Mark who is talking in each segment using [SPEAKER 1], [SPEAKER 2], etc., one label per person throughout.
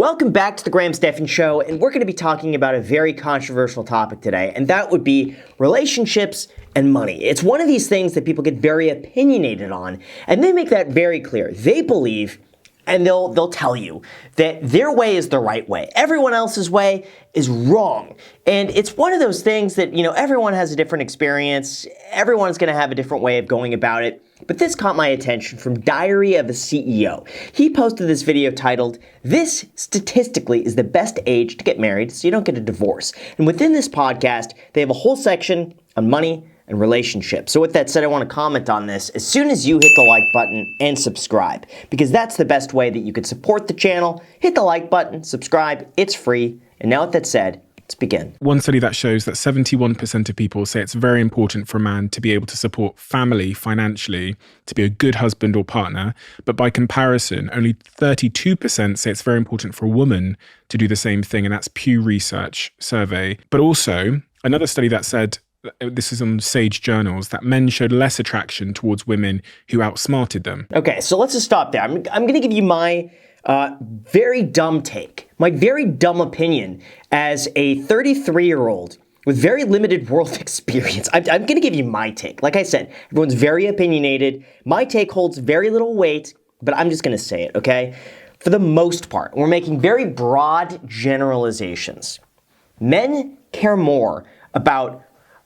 [SPEAKER 1] Welcome back to the Graham Stephan Show, and we're going to be talking about a very controversial topic today, and that would be relationships and money. It's one of these things that people get very opinionated on, and they make that very clear. They believe, and they'll tell you, that their way is the right way. Everyone else's way is wrong. And it's one of those things that, everyone has a different experience. Everyone's going to have a different way of going about it. But this caught my attention from Diary of a CEO. He posted this video titled, "This statistically is the best age to get married so you don't get a divorce." And within this podcast, they have a whole section on money and relationships. So with that said, I want to comment on this as soon as you hit the like button and subscribe, because that's the best way that you could support the channel. Hit the like button, subscribe, it's free. And now with that said, let's begin.
[SPEAKER 2] One study that shows that 71% of people say it's very important for a man to be able to support family financially, to be a good husband or partner. But by comparison, only 32% say it's very important for a woman to do the same thing. And that's Pew Research survey. But also another study that said, this is on Sage Journals, that men showed less attraction towards women who outsmarted them.
[SPEAKER 1] Okay, so let's just stop there. I'm going to give you my very dumb take, my very dumb opinion as a 33-year-old with very limited world experience. I'm going to give you my take. Like I said, everyone's very opinionated. My take holds very little weight, but I'm just going to say it, okay? For the most part, we're making very broad generalizations. Men care more about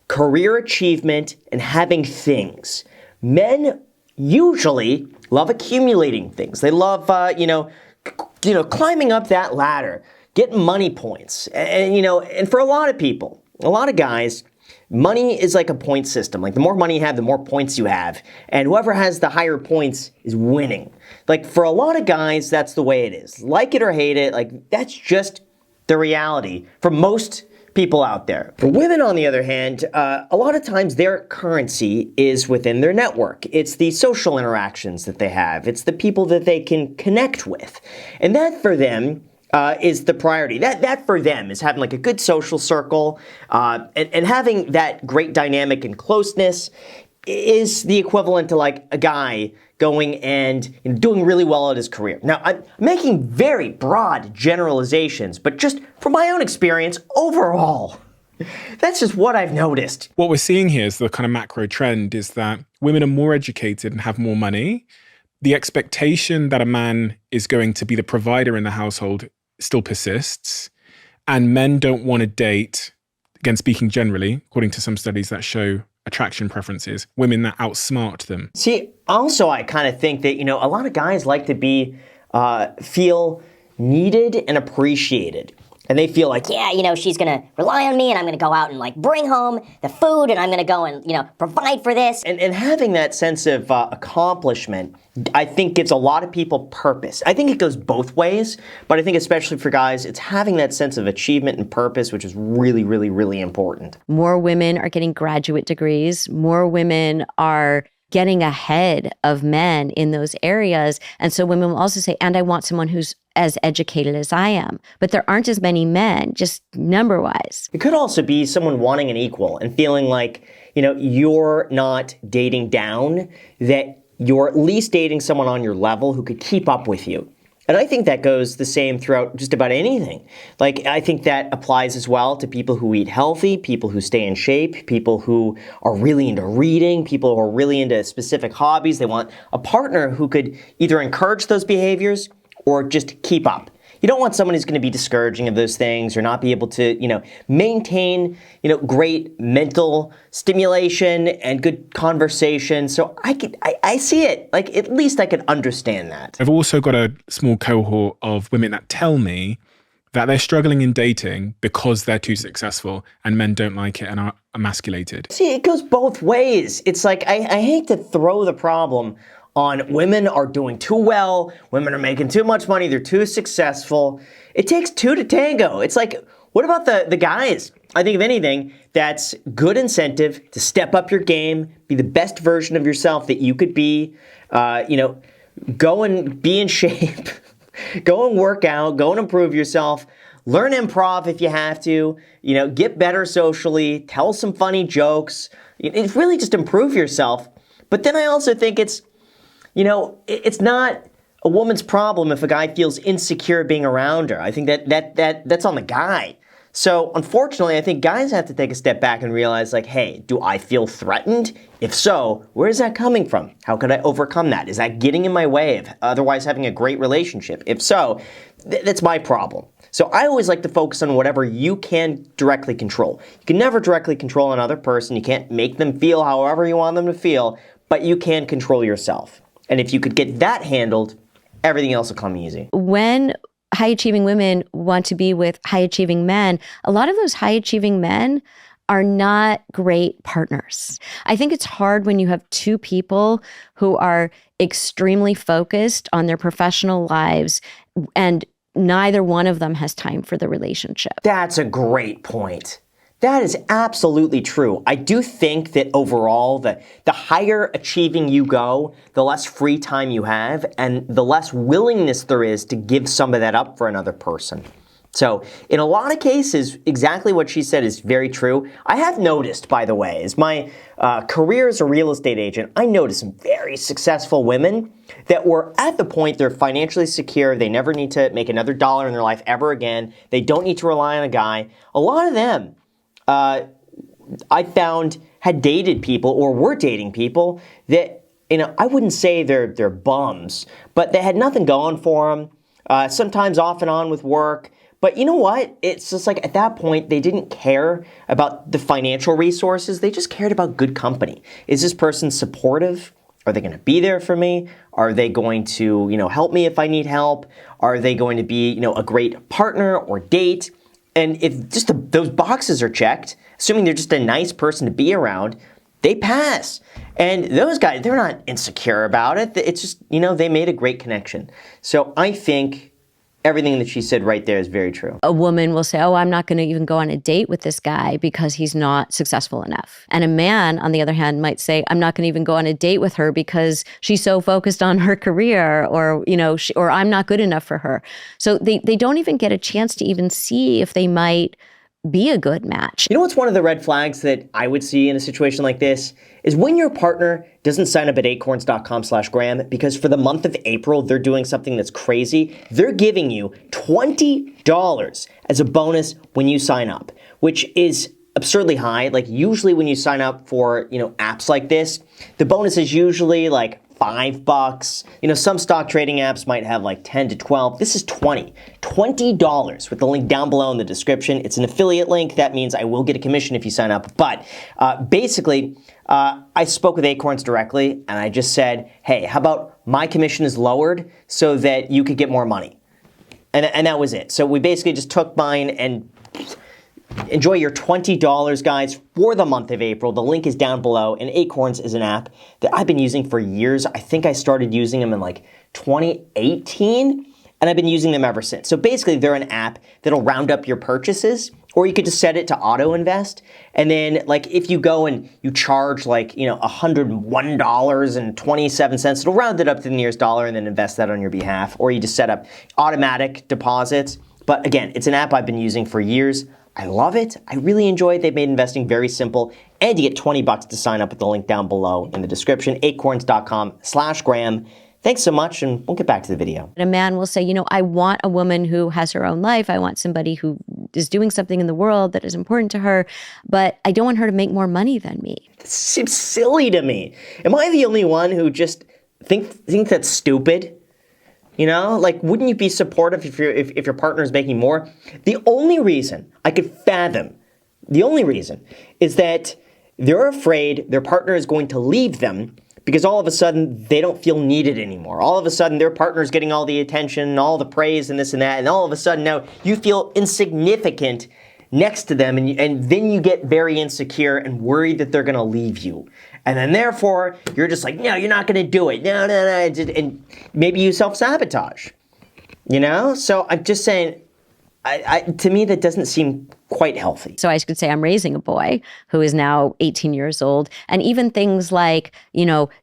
[SPEAKER 1] career achievement and having things. Men usually love accumulating things. They love, climbing up that ladder, getting money points. And for a lot of people, a lot of guys, money is like a point system. Like the more money you have, the more points you have. And whoever has the higher points is winning. Like for a lot of guys, that's the way it is. Like it or hate it, like that's just the reality for most people out there. For women, on the other hand, a lot of times their currency is within their network. It's the social interactions that they have. It's the people that they can connect with. And that for them is the priority. That for them is having like a good social circle and having that great dynamic and closeness is the equivalent to like a guy going and doing really well at his career. Now, I'm making very broad generalizations, but just from my own experience, overall, that's just what I've noticed.
[SPEAKER 2] What we're seeing here is the kind of macro trend is that women are more educated and have more money. The expectation that a man is going to be the provider in the household still persists. And men don't want to date, again, speaking generally, according to some studies that show attraction preferences, women that outsmart them.
[SPEAKER 1] See, also I kind of think that, a lot of guys like to feel needed and appreciated. And they feel like,
[SPEAKER 3] she's going to rely on me and I'm going to go out and bring home the food and I'm going to go and, provide for this.
[SPEAKER 1] And having that sense of accomplishment, I think gives a lot of people purpose. I think it goes both ways, but I think especially for guys, it's having that sense of achievement and purpose, which is really, really, really important.
[SPEAKER 4] More women are getting graduate degrees. More women are getting ahead of men in those areas. And so women will also say, and I want someone who's as educated as I am. But there aren't as many men, just number-wise.
[SPEAKER 1] It could also be someone wanting an equal and feeling like, you're not dating down, that you're at least dating someone on your level who could keep up with you. And I think that goes the same throughout just about anything. Like, I think that applies as well to people who eat healthy, people who stay in shape, people who are really into reading, people who are really into specific hobbies. They want a partner who could either encourage those behaviors or just keep up. You don't want someone who's going to be discouraging of those things or not be able to, maintain, great mental stimulation and good conversation. So I see it. Like, at least I could understand that.
[SPEAKER 2] I've also got a small cohort of women that tell me that they're struggling in dating because they're too successful and men don't like it and are emasculated.
[SPEAKER 1] See, it goes both ways. It's like, I hate to throw the problem on women are doing too well, women are making too much money, they're too successful. It takes two to tango. It's like, what about the guys? I think if anything, that's good incentive to step up your game, be the best version of yourself that you could be, go and be in shape, go and work out, go and improve yourself, learn improv if you have to, get better socially, tell some funny jokes. It's really just improve yourself. But then I also think it's not a woman's problem if a guy feels insecure being around her. I think that's on the guy. So unfortunately, I think guys have to take a step back and realize, like, hey, do I feel threatened? If so, where is that coming from? How could I overcome that? Is that getting in my way of otherwise having a great relationship? If so, that's my problem. So I always like to focus on whatever you can directly control. You can never directly control another person. You can't make them feel however you want them to feel, but you can control yourself. And if you could get that handled, everything else will come easy.
[SPEAKER 4] When high-achieving women want to be with high-achieving men, a lot of those high-achieving men are not great partners. I think it's hard when you have two people who are extremely focused on their professional lives and neither one of them has time for the relationship.
[SPEAKER 1] That's a great point. That is absolutely true. I do think that overall, the higher achieving you go, the less free time you have, and the less willingness there is to give some of that up for another person. So in a lot of cases, exactly what she said is very true. I have noticed, by the way, as my career as a real estate agent, I noticed some very successful women that were at the point they're financially secure. They never need to make another dollar in their life ever again. They don't need to rely on a guy. A lot of them, I found, had dated people or were dating people that, I wouldn't say they're bums, but they had nothing going for them, sometimes off and on with work. But you know what? It's just like at that point, they didn't care about the financial resources. They just cared about good company. Is this person supportive? Are they going to be there for me? Are they going to, help me if I need help? Are they going to be, a great partner or date? And if just those boxes are checked, assuming they're just a nice person to be around, they pass. And those guys, they're not insecure about it. It's just, they made a great connection. So I think everything that she said right there is very true.
[SPEAKER 4] A woman will say, oh, I'm not going to even go on a date with this guy because he's not successful enough. And a man, on the other hand, might say, I'm not going to even go on a date with her because she's so focused on her career or, or I'm not good enough for her. So they don't even get a chance to even see if they might be a good match.
[SPEAKER 1] You know what's one of the red flags that I would see in a situation like this is when your partner doesn't sign up at acorns.com/Graham, because for the month of April, they're doing something that's crazy. They're giving you $20 as a bonus when you sign up, which is absurdly high. Like usually when you sign up for, apps like this, the bonus is usually like $5. Some stock trading apps might have like 10 to 12. This is $20 with the link down below in the description. It's an affiliate link. That means I will get a commission if you sign up. But basically, I spoke with Acorns directly and I just said, hey, how about my commission is lowered so that you could get more money? And that was it. So we basically just took mine and enjoy your $20, guys, for the month of April. The link is down below, and Acorns is an app that I've been using for years. I think I started using them in like 2018, and I've been using them ever since. So basically, they're an app that'll round up your purchases, or you could just set it to auto-invest. And then, like, if you go and you charge, like, $101.27, it'll round it up to the nearest dollar and then invest that on your behalf. Or you just set up automatic deposits. But again, it's an app I've been using for years. I love it. I really enjoy it. They've made investing very simple. And you get $20 to sign up with the link down below in the description, acorns.com/Graham. Thanks so much, and we'll get back to the video.
[SPEAKER 4] And a man will say, I want a woman who has her own life. I want somebody who is doing something in the world that is important to her, but I don't want her to make more money than me.
[SPEAKER 1] It seems silly to me. Am I the only one who just think that's stupid? Wouldn't you be supportive if your partner is making more? The only reason I could fathom, is that they're afraid their partner is going to leave them because all of a sudden they don't feel needed anymore. All of a sudden their partner is getting all the attention and all the praise and this and that, and all of a sudden now you feel insignificant next to them, and then you get very insecure and worried that they're going to leave you. And then therefore, you're just like, no, you're not going to do it. No. And maybe you self-sabotage, So I'm just saying, to me, that doesn't seem quite healthy.
[SPEAKER 4] So I could say I'm raising a boy who is now 18 years old. And even things like,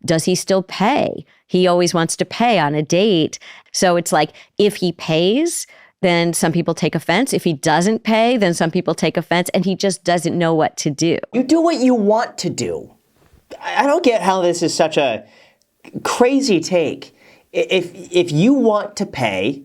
[SPEAKER 4] does he still pay? He always wants to pay on a date. So it's like, if he pays, then some people take offense. If he doesn't pay, then some people take offense, and he just doesn't know what to do.
[SPEAKER 1] You do what you want to do. I don't get how this is such a crazy take. if you want to pay,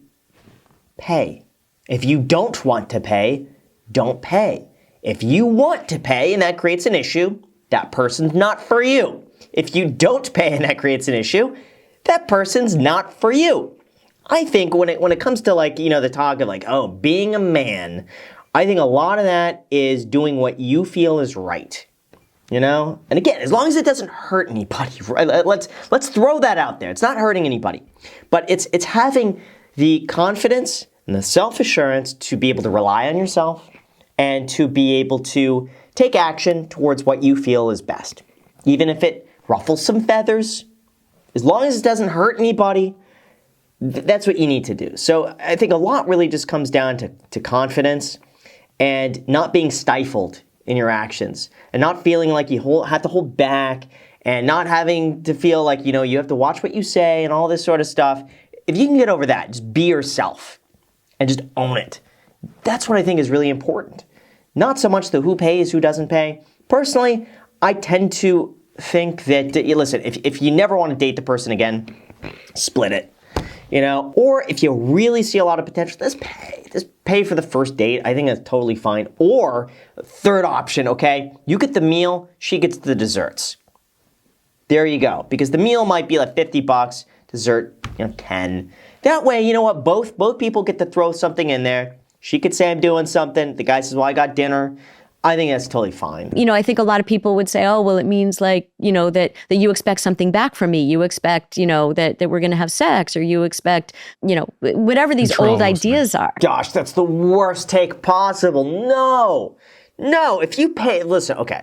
[SPEAKER 1] pay. If you don't want to pay, don't pay. If you want to pay and that creates an issue, that person's not for you. If you don't pay and that creates an issue, that person's not for you. I think when it comes to like, the talk of like, oh, being a man, I think a lot of that is doing what you feel is right. And again, as long as it doesn't hurt anybody, right? Let's throw that out there. It's not hurting anybody, but it's having the confidence and the self-assurance to be able to rely on yourself and to be able to take action towards what you feel is best. Even if it ruffles some feathers, as long as it doesn't hurt anybody, that's what you need to do. So I think a lot really just comes down to confidence and not being stifled in your actions and not feeling like you have to hold back and not having to feel like, you have to watch what you say and all this sort of stuff. If you can get over that, just be yourself and just own it. That's what I think is really important. Not so much the who pays, who doesn't pay. Personally, I tend to think that, listen, if you never want to date the person again, split it. Or if you really see a lot of potential, just pay for the first date. I think that's totally fine. Or third option, okay, you get the meal, she gets the desserts. There you go. Because the meal might be like $50, dessert, 10. That way, you know what, both people get to throw something in there. She could say I'm doing something. The guy says, well, I got dinner. I think that's totally fine.
[SPEAKER 4] I think a lot of people would say, oh, well, it means like, that you expect something back from me. You expect, that we're going to have sex, or you expect, whatever these old ideas are.
[SPEAKER 1] Gosh, that's the worst take possible. No, if you pay, listen, okay.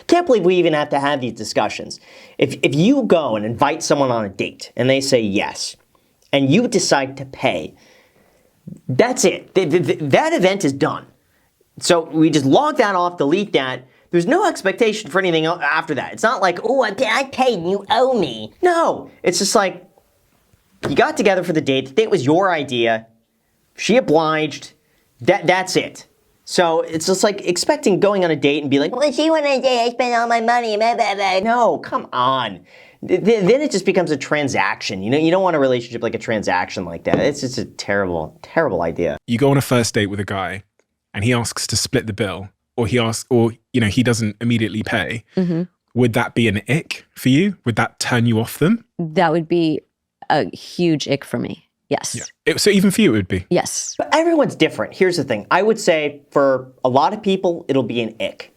[SPEAKER 1] Can't believe we even have to have these discussions. If you go and invite someone on a date and they say yes, and you decide to pay, that's it. That event is done. So we just log that off, delete that. There's no expectation for anything after that. It's not like, oh, I paid and you owe me. No, it's just like, you got together for the date. The date was your idea. She obliged. That's it. So it's just like expecting going on a date and be like, well, she went on a date, I spent all my money. Blah, blah, blah. No, come on. Then it just becomes a transaction. You don't want a relationship like a transaction like that. It's just a terrible, terrible idea.
[SPEAKER 2] You go on a first date with a guy and he asks to split the bill, or he doesn't immediately pay. Mm-hmm. Would that be an ick for you? Would that turn you off them?
[SPEAKER 4] That would be a huge ick for me. Yes.
[SPEAKER 2] Yeah. So even for you, it would be?
[SPEAKER 4] Yes.
[SPEAKER 1] But everyone's different. Here's the thing. I would say for a lot of people, it'll be an ick.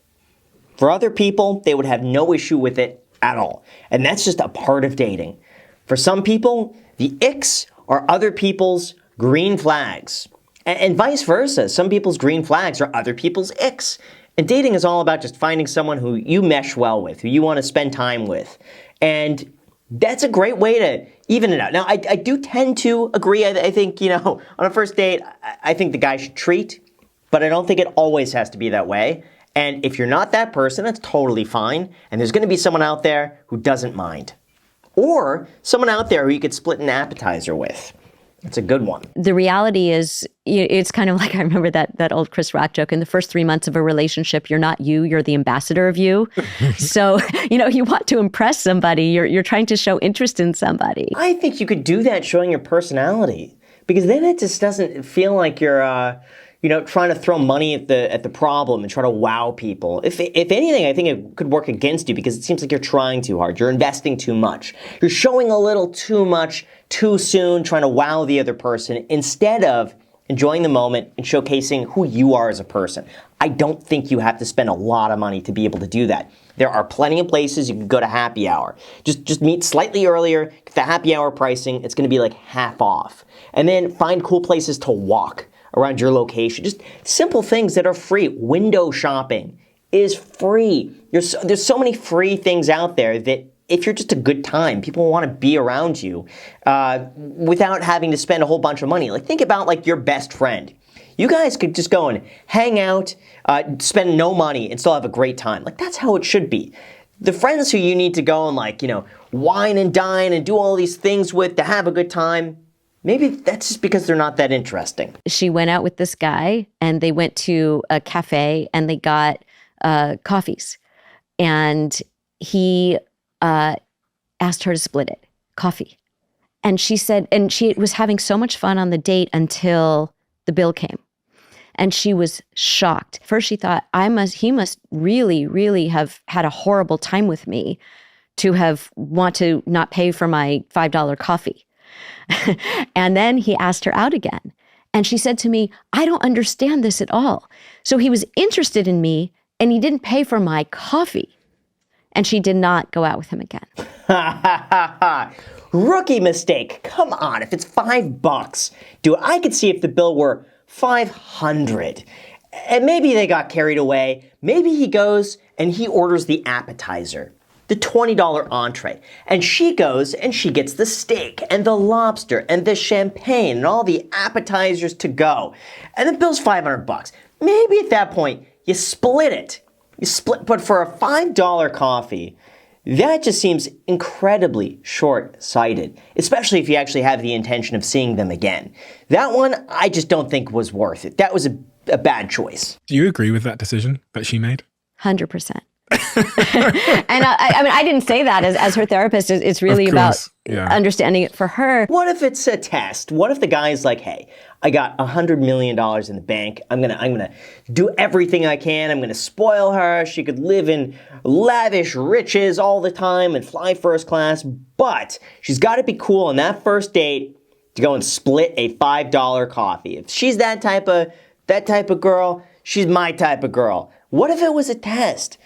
[SPEAKER 1] For other people, they would have no issue with it at all. And that's just a part of dating. For some people, the icks are other people's green flags. And vice versa. Some people's green flags are other people's icks. And dating is all about just finding someone who you mesh well with, who you want to spend time with. And that's a great way to even it out. Now, I do tend to agree. I think, on a first date, I think the guy should treat, but I don't think it always has to be that way. And if you're not that person, that's totally fine. And there's going to be someone out there who doesn't mind. Or someone out there who you could split an appetizer with. It's a good one.
[SPEAKER 4] The reality is, it's kind of like, I remember that old Chris Rock joke, in the first 3 months of a relationship, you're not you, you're the ambassador of you. So, you want to impress somebody, you're trying to show interest in somebody.
[SPEAKER 1] I think you could do that showing your personality, because then it just doesn't feel like you're, trying to throw money at the problem and try to wow people. If anything, I think it could work against you, because it seems like you're trying too hard. You're investing too much. You're showing a little too much too soon, trying to wow the other person instead of enjoying the moment and showcasing who you are as a person. I don't think you have to spend a lot of money to be able to do that. There are plenty of places you can go to happy hour. Just meet slightly earlier, get the happy hour pricing. It's going to be like half off. And then find cool places to walk around your location. Just simple things that are free. Window shopping is free. There's so many free things out there that if you're just a good time, people want to be around you without having to spend a whole bunch of money. Like, think about like your best friend. You guys could just go and hang out, spend no money, and still have a great time. Like, that's how it should be. The friends who you need to go and wine and dine and do all these things with to have a good time, maybe that's just because they're not that interesting.
[SPEAKER 4] She went out with this guy, and they went to a cafe, and they got coffees. And he asked her to split it, coffee. And she said, and she was having so much fun on the date until the bill came. And she was shocked. First, she thought, he must really, really have had a horrible time with me to want to not pay for my $5 coffee. And then he asked her out again. And she said to me, I don't understand this at all. So he was interested in me and he didn't pay for my coffee. And she did not go out with him again.
[SPEAKER 1] Rookie mistake. Come on, if it's $5, dude, I could see if the bill were $500. And maybe they got carried away. Maybe he goes and he orders the appetizer, the $20 entree. And she goes and she gets the steak and the lobster and the champagne and all the appetizers to go. And the bill's $500. Maybe at that point, you split it. But for a $5 coffee, that just seems incredibly short-sighted, especially if you actually have the intention of seeing them again. That one, I just don't think was worth it. That was a bad choice.
[SPEAKER 2] Do you agree with that decision that she made?
[SPEAKER 4] 100%. And I mean, I didn't say that as her therapist. It's really about understanding it for her.
[SPEAKER 1] What if it's a test? What if the guy's like, hey, I got $100 million in the bank. I'm gonna do everything I can. I'm gonna spoil her. She could live in lavish riches all the time and fly first class, but she's got to be cool on that first date to go and split a $5 coffee. If she's that type of girl, she's my type of girl. What if it was a test?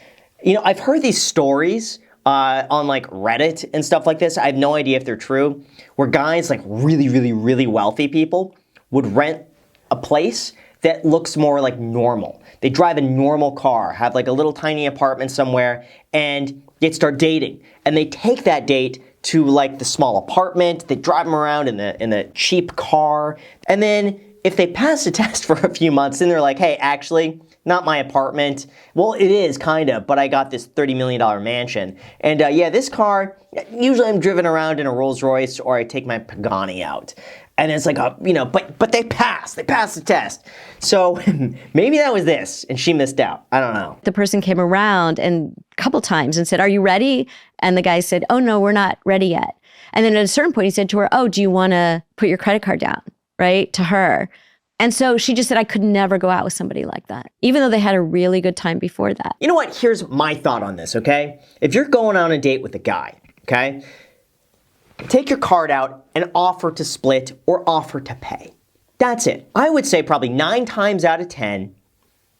[SPEAKER 1] You know, I've heard these stories on like Reddit and stuff like this. I have no idea if they're true, where guys, like really, really, really wealthy people, would rent a place that looks more like normal. They drive a normal car, have like a little tiny apartment somewhere, and they start dating. And they take that date to like the small apartment. They drive them around in the cheap car. And then if they pass the test for a few months, then they're like, hey, actually, not my apartment. Well, it is kind of, but I got this $30 million mansion. And yeah, this car, usually I'm driven around in a Rolls Royce or I take my Pagani out. And it's like, but they passed the test. So maybe that was this and she missed out. I don't know.
[SPEAKER 4] The person came around and a couple times and said, are you ready? And the guy said, oh no, we're not ready yet. And then at a certain point he said to her, oh, do you want to put your credit card down, right? To her. And so she just said, I could never go out with somebody like that, even though they had a really good time before that.
[SPEAKER 1] You know what? Here's my thought on this, okay? If you're going on a date with a guy, okay, take your card out and offer to split or offer to pay. That's it. I would say probably 9 times out of 10,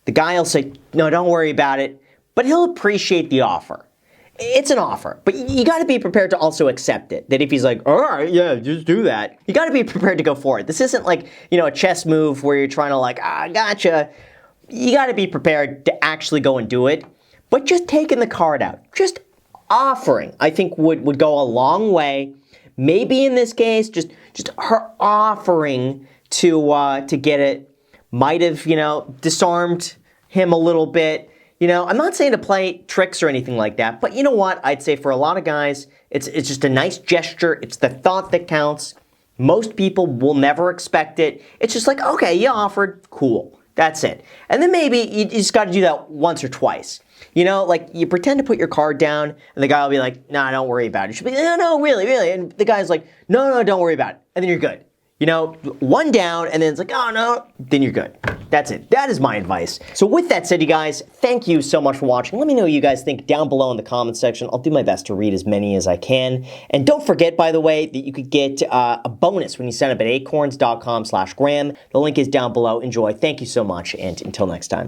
[SPEAKER 1] the guy will say, no, don't worry about it, but he'll appreciate the offer. It's an offer, but you got to be prepared to also accept it. That if he's like, all right, yeah, just do that. You got to be prepared to go for it. This isn't like, a chess move where you're trying to like, gotcha. You got to be prepared to actually go and do it. But just taking the card out, just offering, I think would go a long way. Maybe in this case, just her offering to get it might have, disarmed him a little bit. I'm not saying to play tricks or anything like that, but you know what? I'd say for a lot of guys, it's just a nice gesture. It's the thought that counts. Most people will never expect it. It's just like, okay, you offered, cool. That's it. And then maybe you just got to do that once or twice. Like you pretend to put your card down and the guy will be like, nah, don't worry about it. She'll be like, no, really. And the guy's like, no, don't worry about it. And then you're good. One down and then it's like, oh no, then you're good. That's it. That is my advice. So with that said, you guys, thank you so much for watching. Let me know what you guys think down below in the comments section. I'll do my best to read as many as I can. And don't forget, by the way, that you could get a bonus when you sign up at acorns.com/Graham. The link is down below. Enjoy. Thank you so much. And until next time.